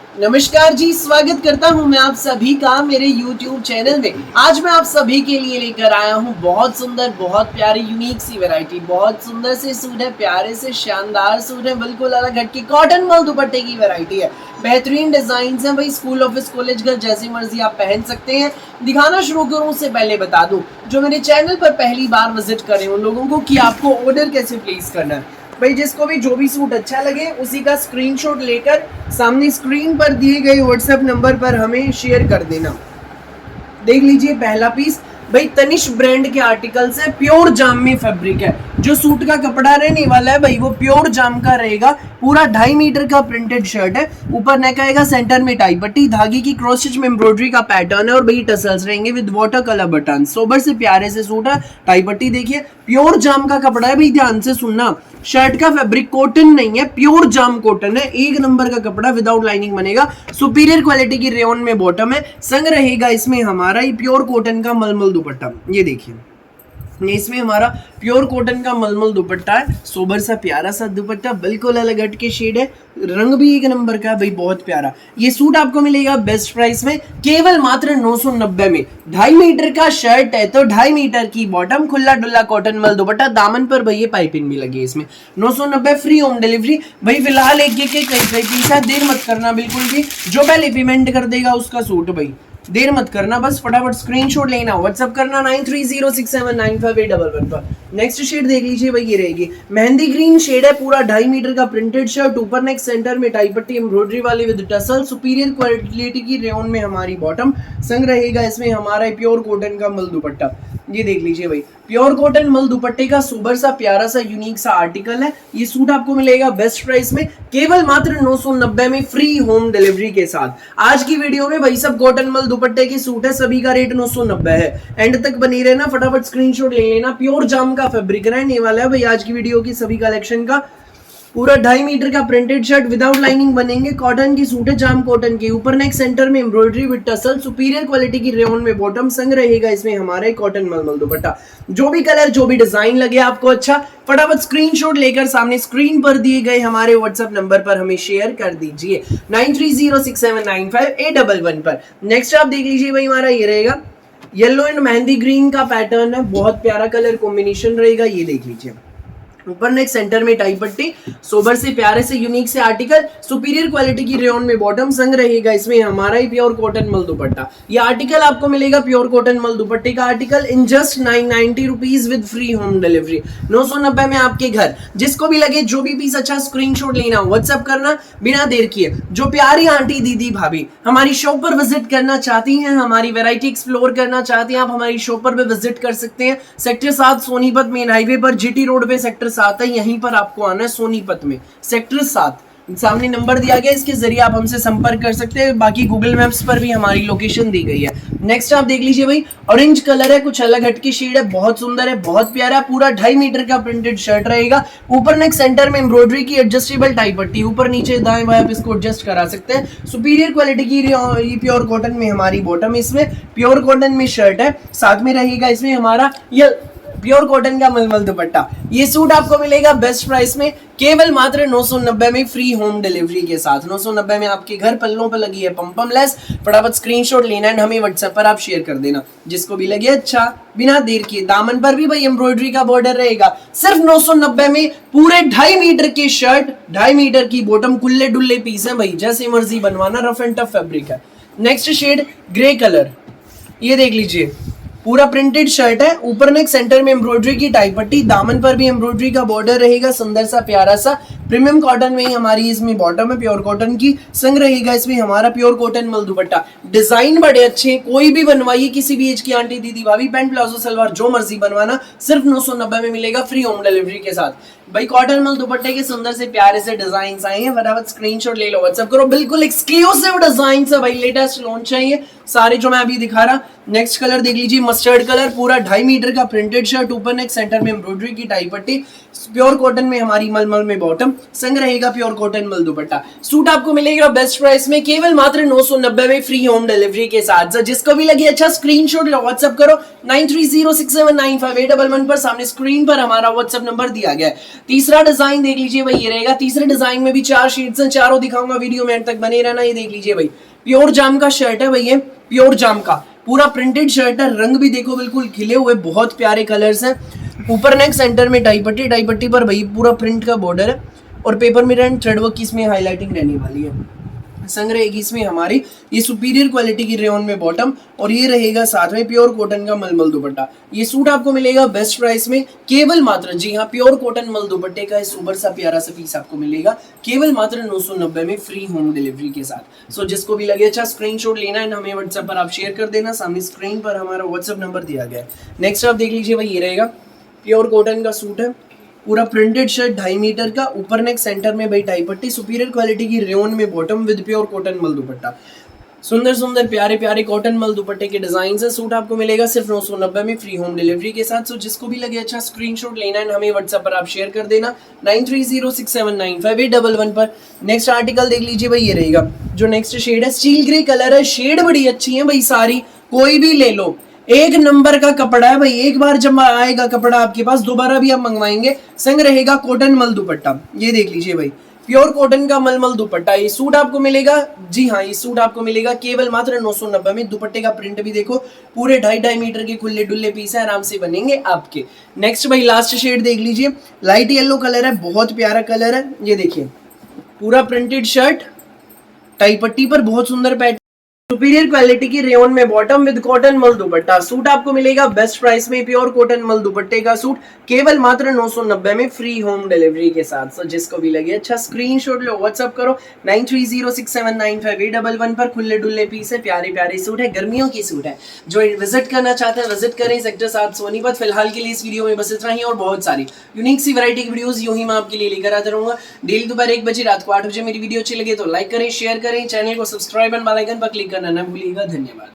नमस्कार जी, स्वागत करता हूं मैं आप सभी का मेरे YouTube चैनल में। आज मैं आप सभी के लिए लेकर आया हूं बहुत सुंदर, बहुत प्यारी, यूनिक सी वैरायटी। बहुत सुंदर से सूट है, प्यारे से शानदार सूट है, बिल्कुल अलग हटके कॉटन मल दुपट्टे की वैरायटी है। बेहतरीन डिजाइन है भाई, स्कूल, ऑफिस, कॉलेज, घर जैसी मर्जी आप पहन सकते हैं। दिखाना शुरू करूं उससे पहले बता दूं, जो मेरे चैनल पर पहली बार विजिट करें उन लोगों को कि आपको ऑर्डर कैसे प्लेस करना है। भाई जिसको भी जो भी सूट अच्छा लगे उसी का स्क्रीनशॉट लेकर सामने स्क्रीन पर दिए गए व्हाट्सएप नंबर पर हमें शेयर कर देना। देख लीजिए पहला पीस, भाई तनिष्क ब्रांड के आर्टिकल्स है, प्योर जाम में फैब्रिक है। जो सूट का कपड़ा रहने वाला है भाई वो प्योर जाम का रहेगा। पूरा 2.5 मीटर का प्रिंटेड शर्ट है, ऊपर नेक आएगा, सेंटर में टाई पट्टी, धागे की क्रॉस स्टिच में एम्ब्रॉयडरी का पैटर्न है और भाई टसल्स रहेंगे with water colour button. Sober से प्यारे से सूट है, टाई पट्टी देखिए, प्योर जाम का कपड़ा है भाई, ध्यान से सुनना। शर्ट का फैब्रिक कॉटन नहीं है, प्योर जाम कॉटन है, एक नंबर का कपड़ा, विदाउट लाइनिंग बनेगा। सुपीरियर क्वालिटी की रेयन में बॉटम है, संग रहेगा इसमें हमारा ये प्योर कॉटन का मलमल दुपट्टा। ये देखिए इसमें हमारा प्योर कॉटन का मलमल दुपट्टा है, सोबर सा प्यारा सा दुपट्टा, बिल्कुल अलग हट के शेड है, रंग भी एक नंबर का भाई, बहुत प्यारा। ये सूट आपको मिलेगा बेस्ट प्राइस में, केवल मात्र 990 में। 2.5 मीटर का शर्ट है तो 2.5 मीटर की बॉटम, खुला डुल्ला कॉटन मल दुपट्टा, दामन पर भैया पाइपिंग भी लगी है इसमें। 990, फ्री होम डिलीवरी। भाई फिलहाल एक कई पीस है, देर मत करना बिल्कुल भी, जो पहले पेमेंट कर देगा उसका सूट भाई, देर मत करना, बस फटाफट स्क्रीनशॉट लेना, व्हाट्सएप करना 9306795811 पर। नेक्स्ट शेड देख लीजिए भाई, ये रहेगी मेहंदी ग्रीन शेड है, पूरा 2.5 मीटर का प्रिंटेड शर्ट, ऊपर नेक सेंटर में टाई पट्टी एम्ब्रॉयडरी वाली विद टसल, सुपीरियर क्वालिटी की रेयन में हमारी बॉटम, संग रहेगा इसमें हमारा प्योर कॉटन का मल दुपट्टा। ये देख लीजिए भाई, प्योर कॉटन मल दुपट्टे का सुबर सा प्यारा सा यूनिक सा आर्टिकल है। ये सूट आपको मिलेगा बेस्ट प्राइस में, केवल मात्र 990 में, फ्री होम डिलीवरी के साथ। आज की वीडियो में भाई सब कॉटन मल दुपट्टे के सूट है, सभी का रेट 990 है। एंड तक बनी रहना, फटाफट स्क्रीनशॉट ले लेना। प्योर जाम का फैब्रिक रहने वाला है भाई आज की वीडियो की सभी कलेक्शन का। पूरा 2.5 मीटर का प्रिंटेड शर्ट, विदाउट लाइनिंग बनेंगे, कॉटन की सूट है, जाम कॉटन की, ऊपर नेक सेंटर में embroidery with tussle, superior quality की रेयन में बॉटम, संग रहेगा इसमें हमारे कॉटन मलमल दुपट्टा। जो भी कलर जो भी डिजाइन लगे आपको अच्छा, फटाफट स्क्रीनशॉट लेकर सामने स्क्रीन पर दिए गए हमारे व्हाट्सएप नंबर पर हमें शेयर कर दीजिए 9306795811 पर। नेक्स्ट आप देख लीजिए भाई, हमारा ये रहेगा येलो एंड मेहंदी ग्रीन का पैटर्न है, बहुत प्यारा कलर कॉम्बिनेशन रहेगा। ये देख लीजिए, ऊपर नेक सेंटर में टाई पट्टी, सोबर से प्यारे से यूनिक से आर्टिकल, सुपीरियर क्वालिटी की रेयन में बॉटम, संग रहेगा इसमें हमारा ही प्योर कॉटन मल दुपट्टा। ये आर्टिकल आपको मिलेगा प्योर कॉटन मल दुपट्टे का article in just 990 rupees with free home delivery. 990 में आपके घर। जिसको भी लगे जो भी पीस अच्छा, स्क्रीनशॉट लेना, व्हाट्सएप करना बिना देर किए। जो प्यारी आंटी दीदी भाभी हमारी शॉप पर विजिट करना चाहती हैं, हमारी वैरायटी एक्सप्लोर करना चाहती हैं, आप हमारी शॉप पर भी विजिट कर सकते हैं। सेक्टर 7 सोनीपत मेन हाईवे पर, जीटी रोड पे सेक्टर 7 है, यहीं पर आपको आना है सोनीपत में, सेक्टर 7। सामने नंबर दिया गया, इसके जरिए आप हमसे संपर्क कर सकते हैं। बाकी गूगल मैप्स पर भी हमारी लोकेशन दी गई है। नेक्स्ट आप देख लीजिए भाई, ऑरेंज कलर है, कुछ अलग हटकी शेड है, बहुत सुंदर है, बहुत प्यारा। पूरा 2.5 मीटर का प्रिंटेड शर्ट रहेगा, ऊपर नेक सेंटर में एम्ब्रॉयडरी की एडजस्टेबल टाई पट्टी, ऊपर नीचे दाएं बाएं आप इसको एडजस्ट करा सकते हैं। सुपीरियर क्वालिटी की प्योर कॉटन में हमारी बॉटम, इसमें प्योर कॉटन में शर्ट है, साथ में रहेगा इसमें हमारा ये प्योर कॉटन का मलमल दुपट्टा। ये सूट आपको मिलेगा बेस्ट प्राइस में, केवल मात्र 990 में, फ्री होम डिलीवरी के साथ। 990 में आपके घर, पल्लों पर लगी है पम लेस। फटाफट स्क्रीनशॉट लेना एंड हमें व्हाट्सएप पर आप शेयर कर देना, जिसको भी लगे अच्छा, बिना देर किए। दामन पर भी भाई एम्ब्रॉयडरी का बॉर्डर रहेगा, सिर्फ 990 में। पूरे 2.5 मीटर के शर्ट, 2.5 मीटर की बॉटम, कुल्ले डुल्ले पीस है भाई, जैसे मर्जी बनवाना, रफ एंड टफ फैब्रिक है। नेक्स्ट शेड ग्रे कलर, ये देख लीजिए, पूरा प्रिंटेड शर्ट है, ऊपर नेक सेंटर में एम्ब्रॉयडरी की टाई पट्टी, दामन पर भी एम्ब्रॉयडरी का बॉर्डर रहेगा, सुंदर सा प्यारा सा। प्रीमियम कॉटन में ही हमारी इसमें बॉटम है, प्योर कॉटन की, संग रहेगा इसमें हमारा प्योर कॉटन मल दुपट्टा। डिजाइन बड़े अच्छे, कोई भी बनवाइए, किसी भी एज की आंटी दीदी भाभी, पैंट प्लाजो सलवार जो मर्जी बनवाना, सिर्फ 990 में मिलेगा, फ्री होम डिलीवरी के साथ। भाई कॉटन मल दुपट्टे के सुंदर से प्यारे से डिजाइन आए हैं, फटाफट स्क्रीनशॉट ले लो, व्हाट्सएप करो, बिल्कुल एक्सक्लूसिव डिजाइन है भाई, लेटेस्ट लॉन्च है ये सारे जो मैं अभी दिखा रहा। नेक्स्ट कलर देख लीजिए, मस्टर्ड कलर, पूरा 2.5 मीटर का प्रिंटेड शर्ट, ऊपर नेक सेंटर में एम्ब्रॉयडरी की टाई पट्टी, प्योर कॉटन में हमारी मलमल में बॉटम, संग रहेगा प्योर कॉटन मल दुपट्टा। सूट आपको मिलेगा बेस्ट प्राइस में केवल मात्र 990 में फ्री होम डिलीवरी के साथ। सर जिसको भी लगे अच्छा स्क्रीनशॉट लो, व्हाट्सएप करो 9306795811 पर। सामने स्क्रीन पर हमारा व्हाट्सएप नंबर दिया गया है। तीसरा डिजाइन देख लीजिए भाई, ये रहेगा। तीसरे डिजाइन में भी 4 शेड्स हैं, चारों दिखाऊंगा, वीडियो में एंड तक बने रहना। ये देख लीजिए भाई, प्योर जाम का शर्ट है भाई, ये प्योर जाम का पूरा प्रिंटेड शर्ट है। रंग भी देखो बिल्कुल खिले हुए, बहुत प्यारे कलर्स हैं। ऊपर नेक सेंटर में टाई पट्टी, टाई पट्टी पर भाई पूरा प्रिंट का बॉर्डर है और paper mirror and thread work की इसमें हाईलाइटिंग रहने वाली है। संग रहेगी इसमें हमारी ये सुपीरियर क्वालिटी की रेयन में बॉटम और ये रहेगा साथ में प्योर कॉटन का मलमल दुपट्टा। ये सूट आपको मिलेगा बेस्ट प्राइस में केवल मात्र, जी हाँ, प्योर कॉटन मल दुपट्टे का सुपर सा प्यारा सा पीस आपको मिलेगा केवल मात्र 990 में फ्री होम डिलीवरी के साथ। सो जिसको भी लगे अच्छा स्क्रीनशॉट लेना है, हमें व्हाट्सएप पर आप शेयर कर देना। सामने स्क्रीन पर हमारा व्हाट्सएप नंबर दिया गया है। नेक्स्ट आप देख लीजिए भाई, ये रहेगा प्योर कॉटन का सूट है, पूरा प्रिंटेड शर्ट 2.5 मीटर का, ऊपर नेक सेंटर में भाई टाई पट्टी, सुपीरियर क्वालिटी की रेयन में बॉटम विद प्योर कॉटन मल दुपट्टा। सुंदर सुंदर प्यारे प्यारे कॉटन मल दुपट्टे के डिजाइन है। सूट आपको मिलेगा सिर्फ 990 में फ्री होम डिलीवरी के साथ। सो जिसको भी लगे अच्छा स्क्रीनशॉट लेना है, हमें व्हाट्सएप पर आप शेयर कर देना 9306795811 पर। नेक्स्ट आर्टिकल देख लीजिए भाई, ये रहेगा जो नेक्स्ट शेड है, स्टील ग्रे कलर है। शेड बड़ी अच्छी है भाई, सारी कोई भी ले लो, एक नंबर का कपड़ा है भाई। एक बार जब आएगा कपड़ा आपके पास, दोबारा भी आप मंगवाएंगे। संग रहेगा कॉटन मल दुपट्टा, ये देख लीजिए भाई, प्योर कॉटन का मलमल दुपट्टा। ये सूट आपको मिलेगा, जी हाँ, ये सूट आपको मिलेगा केवल मात्र 990 में। दुपट्टे का प्रिंट भी देखो, पूरे 2.5 मीटर के खुले डुल्ले पीस है, आराम से बनेंगे आपके। नेक्स्ट भाई लास्ट शेड देख लीजिए, लाइट येलो कलर है, बहुत प्यारा कलर है। ये देखिए पूरा प्रिंटेड शर्ट, टाई पट्टी पर बहुत सुंदर पैटर्न, सुपीरियर क्वालिटी की रेयन में बॉटम विद कॉटन मल दुपट्टा। सूट आपको मिलेगा बेस्ट प्राइस में, प्योर कॉटन मल दुपट्टे का सूट केवल मात्र 990 में फ्री होम डिलीवरी के साथ। सो जिसको भी लगे अच्छा स्क्रीनशॉट लो, व्हाट्सएप करो 9306795811 पर। खुले डुल्ले पीस है, प्यारे प्यारे सूट है, गर्मियों की सूट है। जो विजिट करना चाहते हैं विजिट करें सेक्टर 7 सोनीपत। फिलहाल के लिए इस वीडियो में बस इतना ही, और बहुत सारी यूनिक सी वैरायटी की वीडियोस यूं ही मैं आपके लिए लेकर आता रहूंगा। डेली दोपहर 1 बजे, रात को 8 बजे मेरी वीडियो अच्छी लगे तो लाइक करें, शेयर करें, चैनल को सब्सक्राइब एंड बेल आइकन पर क्लिक करना ना भूलिएगा। धन्यवाद।